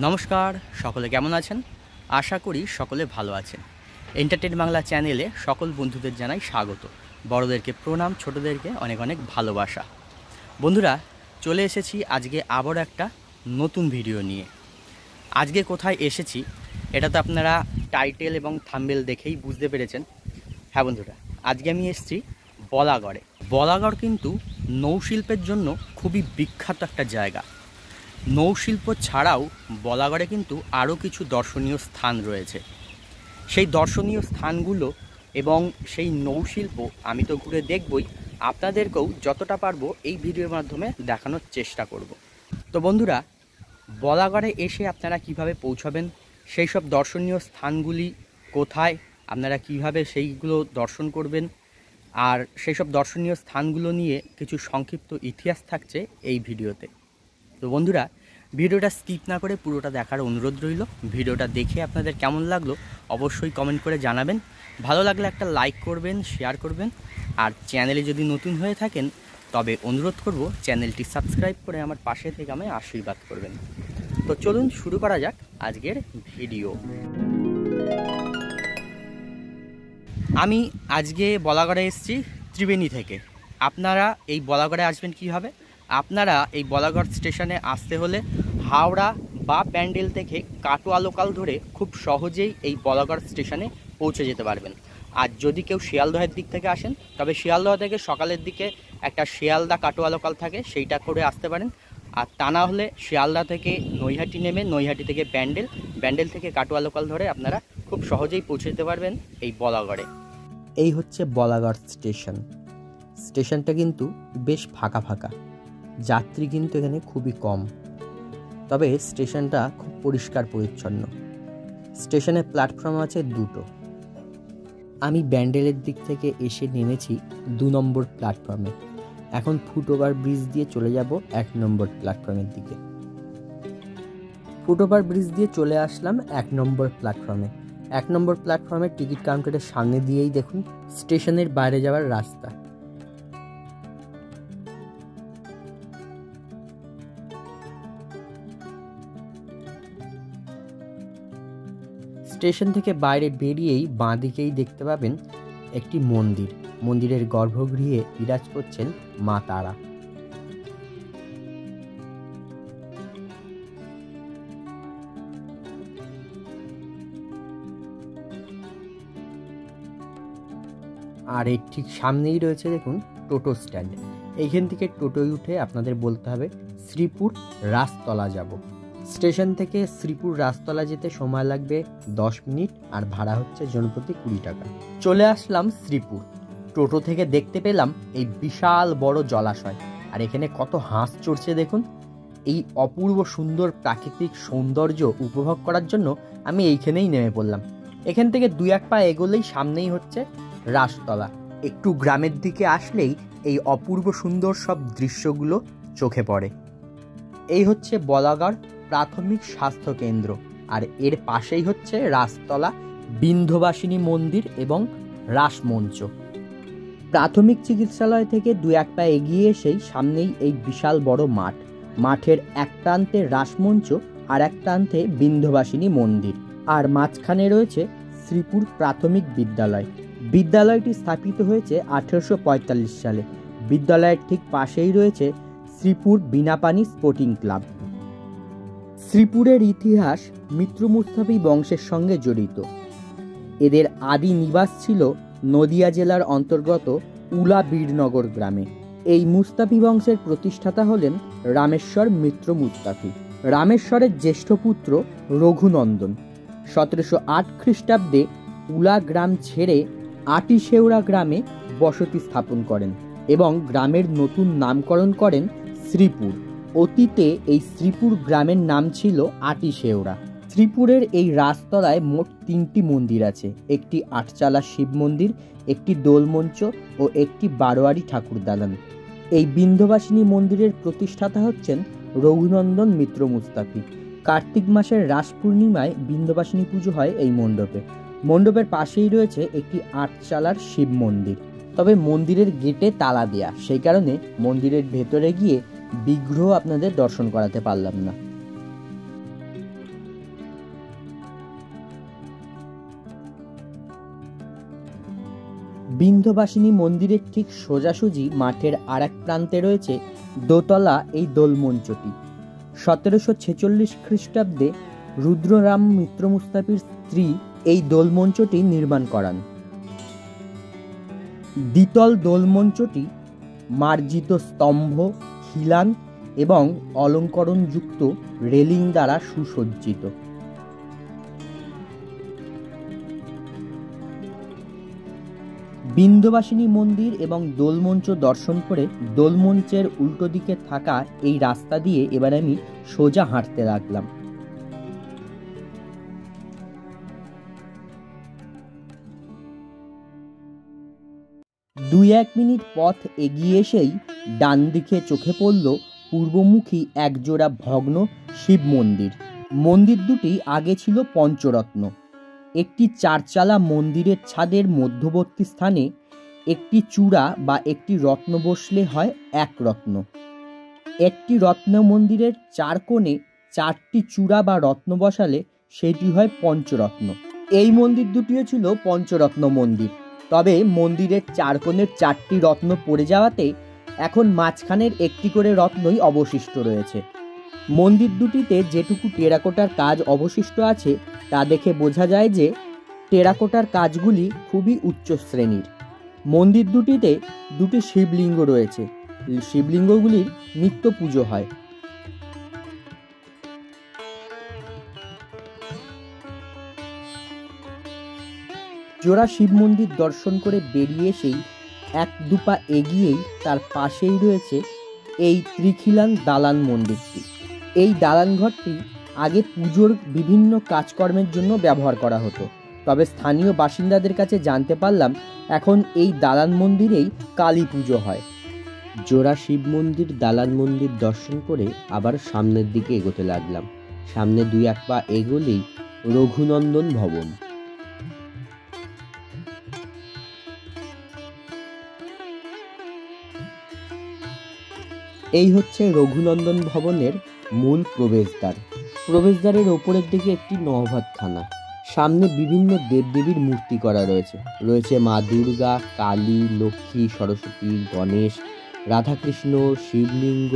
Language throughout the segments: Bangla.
নমস্কার, সকলে কেমন আছেন? আশা করি সকলে ভালো আছেন। এন্টারটেন বাংলা চ্যানেলে সকল বন্ধুদের জানাই স্বাগত। বড়দেরকে প্রণাম, ছোটদেরকে অনেক অনেক ভালোবাসা। বন্ধুরা, চলে এসেছি আজকে আবার একটা নতুন ভিডিও নিয়ে। আজকে কোথায় এসেছি এটা তো আপনারা টাইটেল এবং থাম্বনেল দেখেই বুঝতে পেরেছেন। হ্যাঁ বন্ধুরা, আজকে আমি এসেছি বলাগড়ে। বলাগড় কিন্তু নৌশিল্পের জন্য খুবই বিখ্যাত একটা জায়গা। নৌশিল্প ছাড়াও বলাগড়ে কিন্তু আরও কিছু দর্শনীয় স্থান রয়েছে। সেই দর্শনীয় স্থানগুলো এবং সেই নৌশিল্প আমি তো ঘুরে দেখবই, আপনাদেরকেও যতটা পারবো এই ভিডিওর মাধ্যমে দেখানোর চেষ্টা করব। তো বন্ধুরা, বলাগড়ে এসে আপনারা কিভাবে পৌঁছাবেন, সেই সব দর্শনীয় স্থানগুলি কোথায়, আপনারা কিভাবে সেইগুলো দর্শন করবেন, আর সেই সব দর্শনীয় স্থানগুলো নিয়ে কিছু সংক্ষিপ্ত ইতিহাস থাকছে এই ভিডিওতে। তো বন্ধুরা, ভিডিওটা স্কিপ না করে পুরোটা দেখার অনুরোধ রইল। ভিডিওটা দেখে আপনাদের কেমন লাগলো অবশ্যই কমেন্ট করে জানাবেন। ভালো লাগলে একটা লাইক করবেন, শেয়ার করবেন, আর চ্যানেলে যদি নতুন হয়ে থাকেন তবে অনুরোধ করব চ্যানেলটি সাবস্ক্রাইব করে আমার পাশে থেকে আমায় আশীর্বাদ করবেন। তো চলুন শুরু করা যাক আজকের ভিডিও। আমি আজকে বলাগড়ে এসেছি ত্রিবেণী থেকে। আপনারা এই বলাগড়ে আসবেন কীভাবে? আপনারা এই বলাগড় স্টেশনে আসতে হলে হাওড়া বা ব্যান্ডেল থেকে কাটোয়া লোকাল ধরে খুব সহজেই এই বলাগড় স্টেশনে পৌঁছে যেতে পারবেন। আর যদি কেউ শিয়ালদহের দিক থেকে আসেন তবে শিয়ালদহ থেকে সকালের দিকে একটা শিয়ালদা কাটোয়া লোকাল থাকে, সেইটা করে আসতে পারেন। আর তা না হলে শিয়ালদা থেকে নৈহাটি নেমে নৈহাটি থেকে ব্যান্ডেল, ব্যান্ডেল থেকে কাটোয়া লোকাল ধরে আপনারা খুব সহজেই পৌঁছে যেতে পারবেন এই বলাগড়ে। এই হচ্ছে বলাগড় স্টেশন। স্টেশনটা কিন্তু বেশ ফাঁকা ফাঁকা, যাত্রী কিন্তু এখানে খুবই কম, তবে স্টেশনটা খুব পরিষ্কার পরিচ্ছন্ন। স্টেশনে প্ল্যাটফর্ম আছে দুটো। আমি ব্যান্ডেলের দিক থেকে এসে নেমেছি 2 নম্বর প্ল্যাটফর্মে। এখন ফুটওভার ব্রিজ দিয়ে চলে যাব 1 নম্বর প্ল্যাটফর্মের দিকে। ফুটওভার ব্রিজ দিয়ে চলে আসলাম 1 নম্বর প্ল্যাটফর্মে। 1 নম্বর প্ল্যাটফর্মের টিকিট কাউন্টারের সামনে দিয়েই দেখুন স্টেশনের বাইরে যাওয়ার রাস্তা। স্টেশন থেকে বাইরে বেরিয়েই বাঁ দিকেই দেখতে পাবেন একটি মন্দির। মন্দিরের গর্ভগৃহে বিরাজ করছেন মা তারা। আর এর ঠিক সামনেই রয়েছে দেখুন টোটো স্ট্যান্ড। এইখান থেকে টোটোয় উঠে আপনাদের বলতে হবে শ্রীপুর রাসতলা যাব। স্টেশন থেকে শ্রীপুর রাসতলা যেতে সময় লাগবে 10 মিনিট, আর ভাড়া হচ্ছে জনপ্রতি 20 টাকা। চলে আসলাম শ্রীপুর। টোটো থেকে দেখতে পেলাম এই বিশাল বড় জলাশয়, আর এখানে কত হাঁস চড়ছে দেখুন। এই অপূর্ব সুন্দর প্রাকৃতিক সৌন্দর্য উপভোগ করার জন্য আমি এইখানেই নেমে পড়লাম। এখান থেকে 2-1 পা এগোলেই সামনেই হচ্ছে রাসতলা। একটু গ্রামের দিকে আসলেই এই অপূর্ব সুন্দর সব দৃশ্যগুলো চোখে পড়ে। এই হচ্ছে বলাগড় প্রাথমিক স্বাস্থ্য কেন্দ্র, আর এর পাশেই হচ্ছে রাসতলা বিন্ধবাসিনী মন্দির এবং রাসমঞ্চ। প্রাথমিক চিকিৎসালয় থেকে 2-1 পা এগিয়ে এসেই সামনেই এই বিশাল বড় মাঠ। মাঠের এক প্রান্তে রাসমঞ্চ আর এক প্রান্তে বিন্ধবাসিনী মন্দির, আর মাঝখানে রয়েছে শ্রীপুর প্রাথমিক বিদ্যালয়। বিদ্যালয়টি স্থাপিত হয়েছে 1845 সালে। বিদ্যালয়ের ঠিক পাশেই রয়েছে শ্রীপুর বিনাপানি স্পোর্টিং ক্লাব। শ্রীপুরের ইতিহাস মিত্র মুস্তাফি বংশের সঙ্গে জড়িত। এদের আদি নিবাস ছিল নদিয়া জেলার অন্তর্গত উলা বীরনগর গ্রামে। এই মুস্তাফি বংশের প্রতিষ্ঠাতা হলেন রামেশ্বর মিত্র মুস্তাফি। রামেশ্বরের জ্যেষ্ঠ পুত্র রঘুনন্দন 1708 খ্রিস্টাব্দে উলা গ্রাম ছেড়ে আটিশেওড়া গ্রামে বসতি স্থাপন করেন এবং গ্রামের নতুন নামকরণ করেন শ্রীপুর। অতীতে এই শ্রীপুর গ্রামের নাম ছিল আটিশেওড়া। শ্রীপুরের এই রাসতলায় মোট 3টি মন্দির আছে। একটি 8চালা শিব মন্দির, একটি দোলমঞ্চ ও একটি বারোয়ারি ঠাকুর দালান। এই বিন্ধবাসিনী মন্দিরের প্রতিষ্ঠাতা হচ্ছেন রঘুনন্দন মিত্র মুস্তাফি। কার্তিক মাসের রাস পূর্ণিমায় বিন্ধবাসিনী পুজো হয় এই মণ্ডপে। মণ্ডপের পাশেই রয়েছে একটি 8চালার শিব মন্দির, তবে মন্দিরের গেটে তালা দেয়া, সেই কারণে মন্দিরের ভেতরে গিয়ে বিগ্রহ আপনাদের দর্শন করাতে পারলাম না। বিন্ধ্যবাসিনী মন্দিরের ঠিক সোজাসুজি মাঠের আর এক প্রান্তে রয়েছে দোতলা এই দোলমঞ্চটি। 1746 খ্রিস্টাব্দে রুদ্ররাম মিত্র মুস্তাফির স্ত্রী এই দোলমঞ্চটি নির্মাণ করান। দ্বিতল দোলমঞ্চটি মার্জিত স্তম্ভ, খিলান এবং অলঙ্করণযুক্ত রেলিং দ্বারা সুসজ্জিত। বিন্ধ্যবাসিনী মন্দির এবং দোলমঞ্চ দর্শন করে দোলমঞ্চের উল্টো দিকে থাকা এই রাস্তা দিয়ে এবার আমি সোজা হাঁটতে লাগলাম। দুই এক মিনিট পথ এগিয়ে এসেই ডান দিকে চোখে পড়ল পূর্বমুখী একজোড়া ভগ্ন শিব মন্দির। মন্দির দুটি আগে ছিল পঞ্চরত্ন। একটি চারচালা মন্দিরের ছাদের মধ্যবর্তী স্থানে একটি চূড়া বা একটি রত্ন বসলে হয় এক রত্ন। একটি রত্ন মন্দিরের চার কোণে চারটি চূড়া বা রত্ন বসালে সেটি হয় পঞ্চরত্ন। এই মন্দির দুটিও ছিল পঞ্চরত্ন মন্দির, তবে মন্দিরের চার কোণের চারটি রত্ন পড়ে যাওয়াতে এখন মাঝখানের একটি করে রত্নই অবশিষ্ট রয়েছে। মন্দির দুটিতে যেটুকু টেরাকোটার কাজ অবশিষ্ট আছে তা দেখে বোঝা যায় যে টেরাকোটার কাজগুলি খুবই উচ্চ শ্রেণীর। মন্দির দুটিতে দুটি শিবলিঙ্গ রয়েছে। শিবলিঙ্গগুলির নিত্য পুজো হয়। জোড়া শিব মন্দির দর্শন করে বেরিয়ে এসেই এক দুপা এগিয়েই তার পাশেই রয়েছে এই ত্রিখিলান দালান মন্দিরটি। এই দালান ঘরটি আগে পুজোর বিভিন্ন কাজকর্মের জন্য ব্যবহার করা হতো, তবে স্থানীয় বাসিন্দাদের কাছে জানতে পারলাম এখন এই দালান মন্দিরেই কালী পুজো হয়। জোড়া শিব মন্দির দালান মন্দির দর্শন করে আবার সামনের দিকে এগোতে লাগলাম। সামনে দুই এক পা এগোলেই রঘুনন্দন ভবন। এই হচ্ছে রঘুনন্দন ভবনের মূল প্রবেশদ্বার। প্রবেশদ্বারের ওপরের দিকে একটি নহবতখানা। সামনে বিভিন্ন দেবদেবীর মূর্তি করা রয়েছে। রয়েছে মা দুর্গা, কালী, লক্ষ্মী, সরস্বতী, গণেশ, রাধাকৃষ্ণ, শিবলিঙ্গ,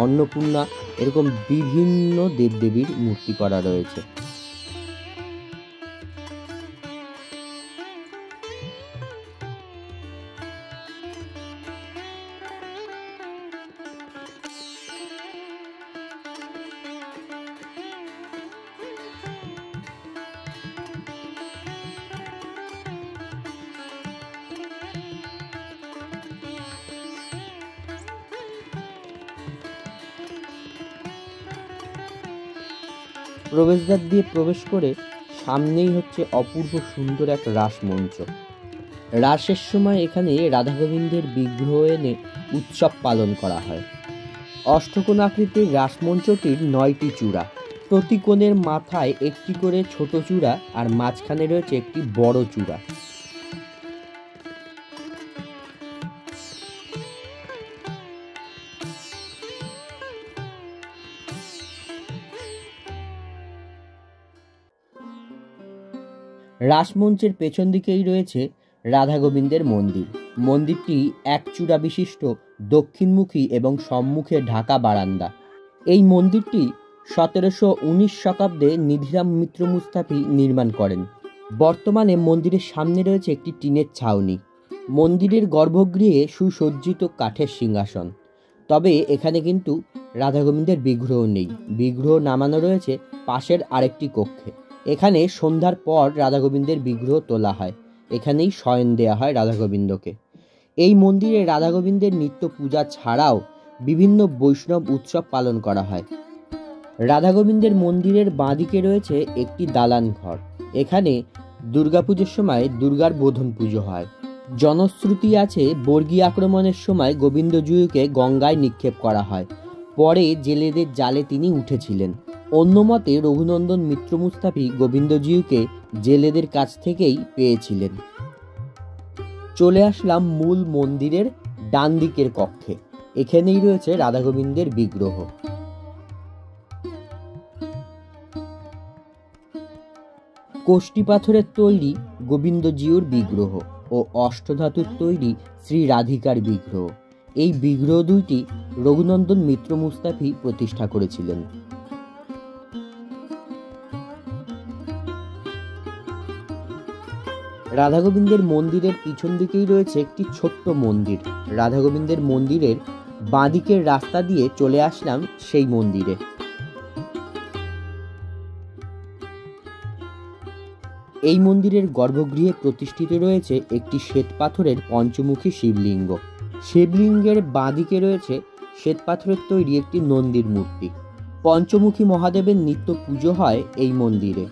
অন্নপূর্ণা, এরকম বিভিন্ন দেবদেবীর মূর্তি করা রয়েছে। প্রবেশদ্বার দিয়ে প্রবেশ করে সামনেই হচ্ছে অপূর্ব সুন্দর এক রাসমঞ্চ। রাসের সময় এখানে রাধা গোবিন্দের বিগ্রহ এনে উৎসব পালন করা হয়। অষ্টকোণ আকৃতির রাসমঞ্চটির 9টি চূড়া। প্রতি কোণের মাথায় একটি করে ছোট চূড়া আর মাঝখানে রয়েছে একটি বড় চূড়া। রাসমঞ্চের পেছন দিকেই রয়েছে রাধা গোবিন্দের মন্দির। মন্দিরটি এক চূড়া বিশিষ্ট দক্ষিণমুখী এবং সম্মুখে ঢাকা বারান্দা। এই মন্দিরটি 1719 শতাব্দে নিধিরাম মিত্র মুস্তাফি নির্মাণ করেন। বর্তমানে মন্দিরের সামনে রয়েছে একটি টিনের ছাউনি। মন্দিরের গর্ভগৃহে সুসজ্জিত কাঠের সিংহাসন, তবে এখানে কিন্তু রাধা গোবিন্দের বিগ্রহ নেই। বিগ্রহ নামানো রয়েছে পাশের আরেকটি কক্ষে। এখানে সন্ধ্যার পর রাধা গোবিন্দের বিগ্রহ তোলা হয়। এখানেই শয়ন দেয়া হয় রাধা গোবিন্দকে। এই মন্দিরে রাধা গোবিন্দের নিত্য পূজা ছাড়াও বিভিন্ন বৈষ্ণব উৎসব পালন করা হয়। রাধা গোবিন্দের মন্দিরের বাঁদিকে রয়েছে একটি দালান ঘর। এখানে দুর্গাপুজোর সময় দুর্গার বোধন পুজো হয়। জনশ্রুতি আছে বর্গী আক্রমণের সময় গোবিন্দজিউকে গঙ্গায় নিক্ষেপ করা হয়, পরে জেলেদের জালে তিনি উঠেছিলেন। অন্য মতে রঘুনন্দন মিত্র মুস্তাফি গোবিন্দজিউকে জেলেদের কাছ থেকেই পেয়েছিলেন। চলে আসলাম মূল মন্দিরের ডান দিকের কক্ষে। এখানেই রয়েছে রাধা গোবিন্দের বিগ্রহ। কোষ্টি পাথরের তৈরি গোবিন্দজিউর বিগ্রহ। ও অষ্টধাতুর তৈরি শ্রী রাধিকার বিগ্রহ। এই বিগ্রহ দুইটি রঘুনন্দন মিত্র মুস্তাফি প্রতিষ্ঠা করেছিলেন। রাধা গোবিন্দের মন্দিরের পিছন দিকেই রয়েছে একটি ছোট্ট মন্দির। রাধা গোবিন্দের মন্দিরের বাঁদিকের রাস্তা দিয়ে চলে আসলাম সেই মন্দিরে। এই মন্দিরের গর্ভগৃহে প্রতিষ্ঠিত রয়েছে একটি শ্বেত পাথরের পঞ্চমুখী শিবলিঙ্গ। শিবলিঙ্গের বাঁদিকে রয়েছে শ্বেত পাথরের তৈরি একটি নন্দীর মূর্তি। পঞ্চমুখী মহাদেবের নিত্য পুজো হয় এই মন্দিরে।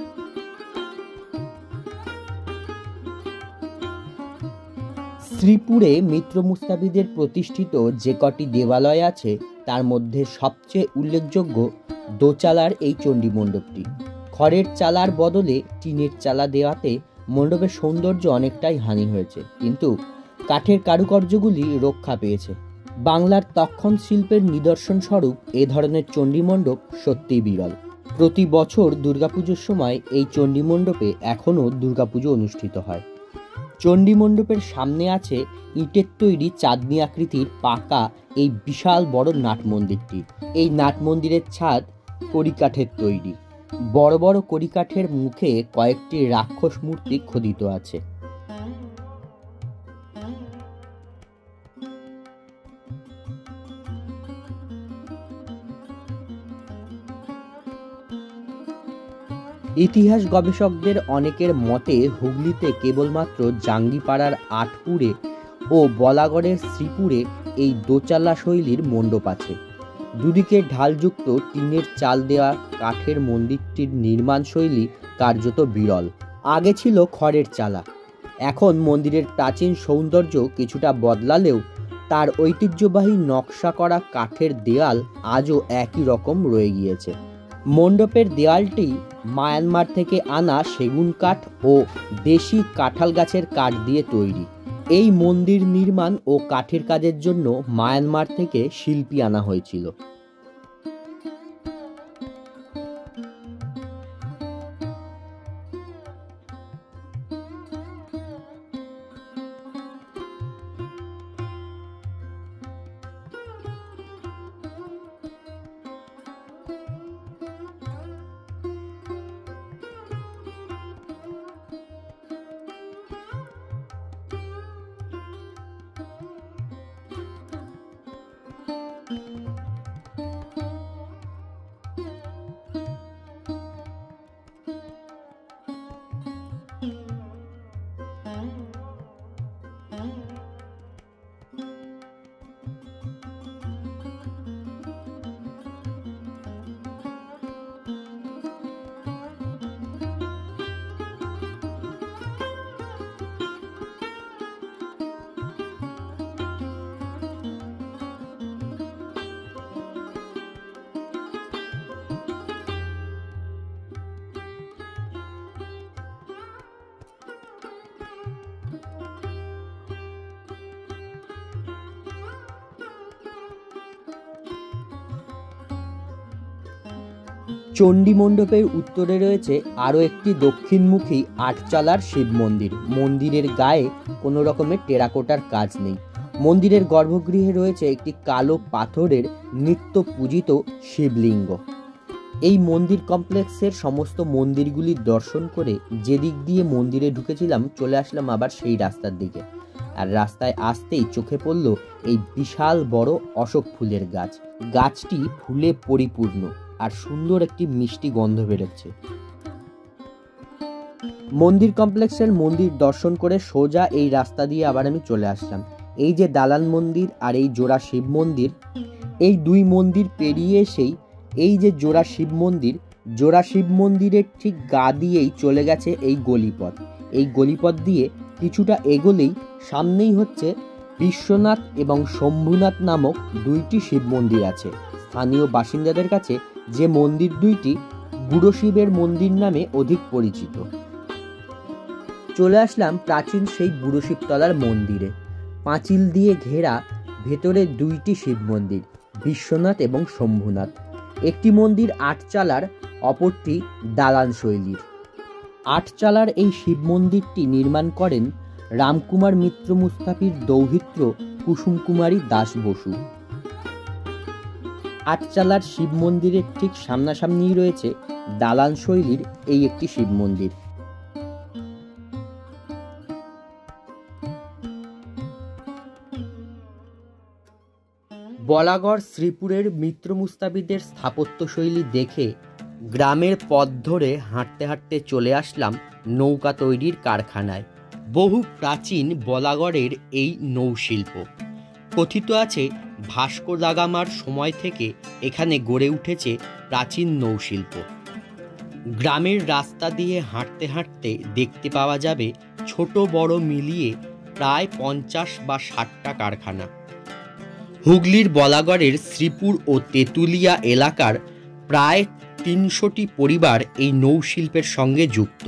শ্রীপুরে মিত্র মুস্তাফিদের প্রতিষ্ঠিত যে কটি দেবালয় আছে তার মধ্যে সবচেয়ে উল্লেখযোগ্য দোচালার এই চণ্ডী মণ্ডপটি। খড়ের চালার বদলে টিনের চালা দেওয়াতে মণ্ডপের সৌন্দর্য অনেকটাই হানি হয়েছে, কিন্তু কাঠের কারুকার্যগুলি রক্ষা পেয়েছে। বাংলার তক্ষণ শিল্পের নিদর্শন স্বরূপ এ ধরনের চণ্ডী মণ্ডপ সত্যিই বিরল। প্রতি বছর দুর্গাপুজোর সময় এই চণ্ডী মণ্ডপে এখনও দুর্গাপুজো অনুষ্ঠিত হয়। চণ্ডী মণ্ডপের সামনে আছে ইটের তৈরি চাঁদনি আকৃতির পাকা এই বিশাল বড় নাট মন্দিরটি। এই নাট মন্দিরের ছাদ কড়িকাঠের তৈরি। বড় বড় কড়িকাঠের মুখে কয়েকটি রাক্ষস মূর্তি খোদিত আছে। ইতিহাস গবেষকদের অনেকের মতে হুগলিতে কেবলমাত্র জাঙ্গিপাড়ার আটপুরে ও বলাগড়ের শ্রীপুরে এই দোচালা শৈলীর মণ্ডপ আছে। দুদিকে ঢালযুক্ত টিনের চাল দেওয়া কাঠের মন্দিরটির নির্মাণ শৈলী কার্যত বিরল। আগে ছিল খড়ের চালা। এখন মন্দিরের প্রাচীন সৌন্দর্য কিছুটা বদলালেও তার ঐতিহ্যবাহী নকশা করা কাঠের দেয়াল আজও একই রকম রয়ে গিয়েছে। মণ্ডপের দেয়ালটি মায়ানমার থেকে আনা সেগুন কাঠ ও দেশি কাঁঠাল গাছের কাঠ দিয়ে তৈরি। এই মন্দির নির্মাণ ও কাঠের কাজের জন্য মায়ানমার থেকে শিল্পী আনা হয়েছিল। চণ্ডী মণ্ডপের উত্তরে রয়েছে আরও একটি দক্ষিণমুখী আটচালার শিব মন্দির। মন্দিরের গায়ে কোনো রকমের টেরাকোটার কাজ নেই। মন্দিরের গর্ভগৃহে রয়েছে একটি কালো পাথরের নিত্য পূজিত শিবলিঙ্গ। এই মন্দির কমপ্লেক্সের সমস্ত মন্দিরগুলি দর্শন করে যেদিক দিয়ে মন্দিরে ঢুকেছিলাম চলে আসলাম আবার সেই রাস্তার দিকে। আর রাস্তায় আসতেই চোখে পড়ল এই বিশাল বড় অশোক ফুলের গাছ। গাছটি ফুলে পরিপূর্ণ আর সুন্দর একটি মিষ্টি গন্ধ বেরোচ্ছে। মন্দির কমপ্লেক্সের মন্দির দর্শন করে সোজা এই রাস্তা দিয়ে আবার আমি চলে আসলাম। এই যে দালান মন্দির আর এই জোড়া শিব মন্দির, এই দুই মন্দির পেরিয়ে এসেই এই যে জোড়া শিব মন্দিরের ঠিক গা দিয়েই চলে গেছে এই গলিপথ। এই গলিপথ দিয়ে কিছুটা এগোলেই সামনেই হচ্ছে বিশ্বনাথ এবং শম্ভুনাথ নামক দুইটি শিব মন্দির আছে। স্থানীয় বাসিন্দাদের কাছে যে মন্দির দুইটি বুড়ো শিবের মন্দির নামে অধিক পরিচিত। চলে আসলাম প্রাচীন সেই বুড়ো শিবতলার মন্দিরে। পাঁচিল দিয়ে ঘেরা, ভেতরে দুইটি শিব মন্দির, বিশ্বনাথ এবং শম্ভুনাথ। একটি মন্দির আটচালার, অপরটি দালান শৈলীর। আটচালার এই শিব মন্দিরটি নির্মাণ করেন রামকুমার মিত্র মুস্তাফির দৌহিত্র কুসুম কুমারী দাস বসু। আটচালার শিব মন্দিরের ঠিক সামনাসামনিই রয়েছে দালান শৈলীর এই একটি শিব মন্দির। বলাগড় শ্রীপুরের মিত্র মুস্তাফিদের স্থাপত্যশৈলী দেখে গ্রামের পথ ধরে হাঁটতে হাঁটতে চলে আসলাম নৌকা তৈরির কারখানায়। বহু প্রাচীন বলাগড়ের এই নৌশিল্প। কথিত আছে ভাস্কো দা গামার সময় থেকে এখানে গড়ে উঠেছে প্রাচীন নৌশিল্প। গ্রামের রাস্তা দিয়ে হাঁটতে হাঁটতে দেখতে পাওয়া যাবে ছোট বড় মিলিয়ে প্রায় 50 বা 60টা কারখানা। হুগলির বলাগড়ের শ্রীপুর ও তেঁতুলিয়া এলাকার প্রায় 300টি পরিবার এই নৌশিল্পের সঙ্গে যুক্ত।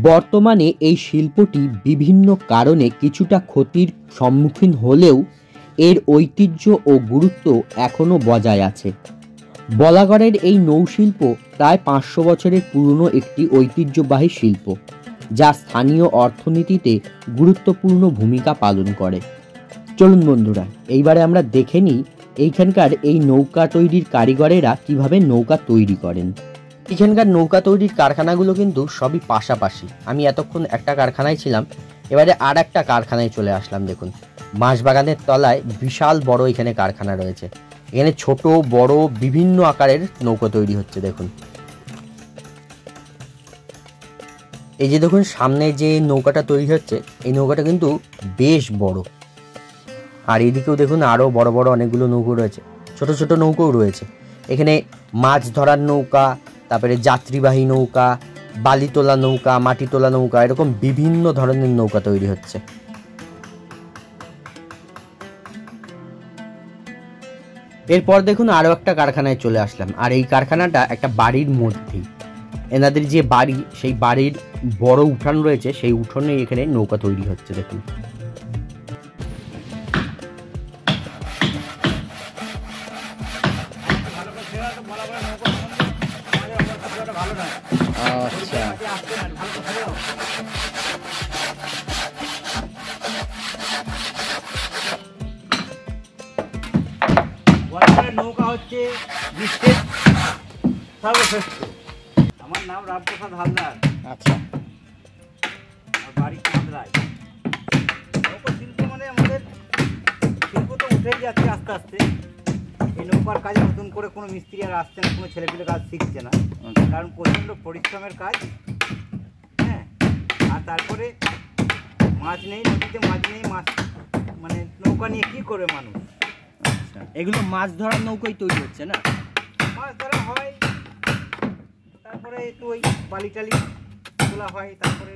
বর্তমানে এই শিল্পটি বিভিন্ন কারণে কিছুটা ক্ষতির সম্মুখীন হলেও এর ঐতিহ্য ও গুরুত্ব এখনও বজায় আছে। বলাগড়ের এই নৌশিল্প প্রায় 500 বছরের পুরনো একটি ঐতিহ্যবাহী শিল্প, যা স্থানীয় অর্থনীতিতে গুরুত্বপূর্ণ ভূমিকা পালন করে। চলুন বন্ধুরা, এইবারে আমরা দেখে নিই এইখানকার এই নৌকা তৈরির কারিগরেরা কিভাবে নৌকা তৈরি করেন। এখানকার নৌকা তৈরির কারখানাগুলো কিন্তু সবই পাশাপাশি। আমি এতক্ষণ একটা কারখানায় ছিলাম, এবারে আর একটা কারখানায় চলে আসলাম। দেখুন, বাঁশবাগানের তলায় বিশাল বড় এখানে কারখানা রয়েছে। এখানে ছোট বড় বিভিন্ন আকারের নৌকা তৈরি হচ্ছে। দেখুন, এই যে দেখুন সামনে যে নৌকাটা তৈরি হচ্ছে, এই নৌকাটা কিন্তু বেশ বড়। আর এদিকেও দেখুন আরও বড় বড় অনেকগুলো নৌকো রয়েছে, ছোট ছোট নৌকোও রয়েছে। এখানে মাছ ধরার নৌকা, তারপরে যাত্রীবাহী নৌকা, বালি তোলা নৌকা, মাটি তোলা নৌকা, এরকম বিভিন্ন ধরনের নৌকা তৈরি হচ্ছে। এরপর দেখুন আরও একটা কারখানায় চলে আসলাম। আর এই কারখানাটা একটা বাড়ির মধ্যেই। এনাদের যে বাড়ি, সেই বাড়ির বড় উঠান রয়েছে, সেই উঠোনে এখানে নৌকা তৈরি হচ্ছে। দেখুন, আচ্ছা, নৌকা হচ্ছে বিশ্বের সর্বশ্রেষ্ঠ। আমার নাম রামপ্রসাদ হালদার। আচ্ছা, আমার বাড়ি চাঁদরায়। নৌকা শিল্প মানে আমাদের শিল্প তো উঠেই যাচ্ছে আস্তে আস্তে। এই নৌকার কাজে নতুন করে কোনো মিস্ত্রি আর আসছে না, কোনো ছেলেপিলে কাজ শিখছে না, কারণ প্রচণ্ড পরিশ্রমের কাজ। হ্যাঁ, আর তারপরে মাছ নেই, নদীতে মাছ নেই, মাছ মানে নৌকা নিয়ে কী করবে মানুষ? এগুলো মাছ ধরার নৌকাই তৈরি হচ্ছে না? মাছ ধরা হয়, তারপরে একটু ওই বালি টালি তোলা হয়, তারপরে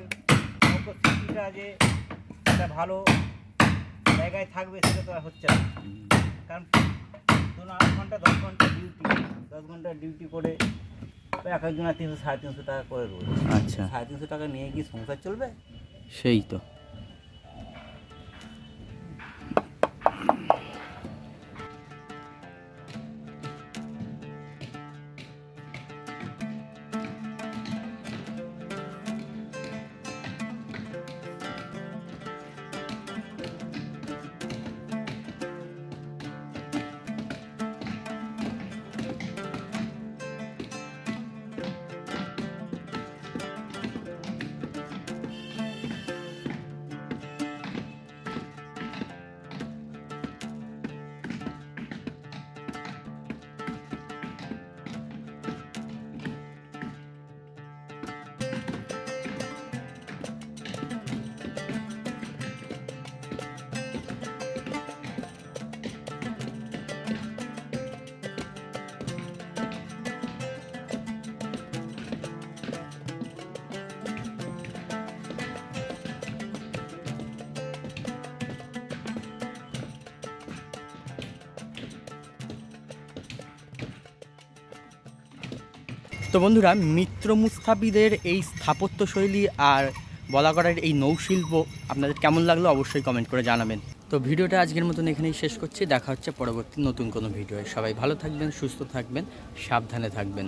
নৌকার শিল্পীটা যে একটা ভালো জায়গায় থাকবে সেটা তো আর হচ্ছে না। কারণ 8 ঘন্টা 10 ঘন্টা ডিউটি, 10 ঘন্টা ডিউটি করে এক একজনের 300 350 টাকা করে রোজ। আচ্ছা, 350 টাকা নিয়ে কি সংসার চলবে? সেই তো। তো বন্ধুরা, মিত্র মুস্তাফিদের এই স্থাপত্যশৈলী আর বলাগড়ের এই নৌশিল্প আপনাদের কেমন লাগলো অবশ্যই কমেন্ট করে জানাবেন। তো ভিডিওটা আজকের মতন এখানেই শেষ করছি। দেখা হচ্ছে পরবর্তী নতুন কোনো ভিডিওয়ে। সবাই ভালো থাকবেন, সুস্থ থাকবেন, সাবধানে থাকবেন।